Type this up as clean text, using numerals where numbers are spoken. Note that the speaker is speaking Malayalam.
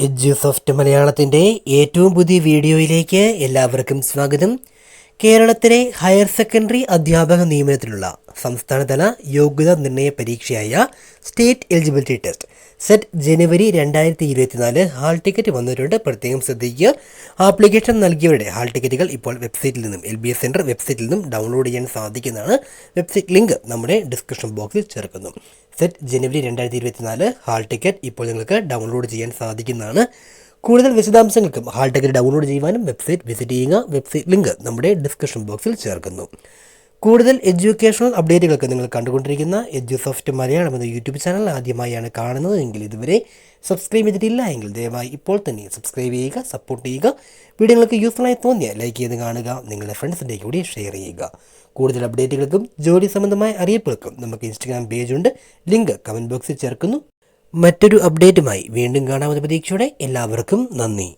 എഡ്യൂസോഫ്റ്റ് മലയാളത്തിൻ്റെ ഏറ്റവും പുതിയ വീഡിയോയിലേക്ക് എല്ലാവർക്കും സ്വാഗതം. കേരളത്തിലെ ഹയർ സെക്കൻഡറി അധ്യാപക നിയമനത്തിലുള്ള സംസ്ഥാനതല യോഗ്യതാ നിർണയ പരീക്ഷയായ സ്റ്റേറ്റ് എലിജിബിലിറ്റി ടെസ്റ്റ് സെറ്റ് ജനുവരി 2024 ഹാൾ ടിക്കറ്റ് വന്നിട്ടുണ്ട്. പ്രത്യേകം ശ്രദ്ധിക്കുക. ആപ്ലിക്കേഷൻ നൽകിയവരുടെ ഹാൾ ടിക്കറ്റുകൾ ഇപ്പോൾ വെബ്സൈറ്റിൽ നിന്നും LBS സെൻറ്റർ വെബ്സൈറ്റിൽ നിന്നും ഡൗൺലോഡ് ചെയ്യാൻ സാധിക്കുന്നതാണ്. വെബ്സൈറ്റ് ലിങ്ക് നമ്മുടെ ഡിസ്ക്രിപ്ഷൻ ബോക്സിൽ ചേർക്കുന്നു. സെറ്റ് ജനുവരി 2024 ഹാൾ ടിക്കറ്റ് ഇപ്പോൾ നിങ്ങൾക്ക് ഡൗൺലോഡ് ചെയ്യാൻ സാധിക്കുന്നതാണ്. കൂടുതൽ വിശദാംശങ്ങൾക്കും ഹാൾ ടിക്കറ്റ് ഡൗൺലോഡ് ചെയ്യുവാനും വെബ്സൈറ്റ് വിസിറ്റ് ചെയ്യുക. വെബ്സൈറ്റ് ലിങ്ക് നമ്മുടെ ഡിസ്ക്രിപ്ഷൻ ബോക്സിൽ ചേർക്കുന്നു. കൂടുതൽ എഡ്യൂക്കേഷണൽ അപ്ഡേറ്റുകൾക്ക് നിങ്ങൾ കണ്ടുകൊണ്ടിരിക്കുന്ന എഡ്യൂസോഫ്റ്റ് മലയാളം എന്ന യൂട്യൂബ് ചാനൽ ആദ്യമായാണ് കാണുന്നത് എങ്കിൽ ഇതുവരെ സബ്സ്ക്രൈബ് ചെയ്തിട്ടില്ല എങ്കിൽ ദയവായി ഇപ്പോൾ തന്നെ സബ്സ്ക്രൈബ് ചെയ്യുക, സപ്പോർട്ട് ചെയ്യുക. വീഡിയോകൾക്ക് യൂസ്ഫുള്ളായി തോന്നിയാൽ ലൈക്ക് ചെയ്ത് കാണുക, നിങ്ങളുടെ ഫ്രണ്ട്സിൻ്റെ കൂടി ഷെയർ ചെയ്യുക. കൂടുതൽ അപ്ഡേറ്റുകൾക്കും ജോലി സംബന്ധമായ അറിയിപ്പുകൾക്കും നമുക്ക് ഇൻസ്റ്റഗ്രാം പേജുണ്ട്, ലിങ്ക് കമൻറ്റ് ബോക്സിൽ ചേർക്കുന്നു. മറ്റൊരു അപ്ഡേറ്റുമായി വീണ്ടും കാണാമെന്ന പ്രതീക്ഷയോടെ എല്ലാവർക്കും നന്ദി.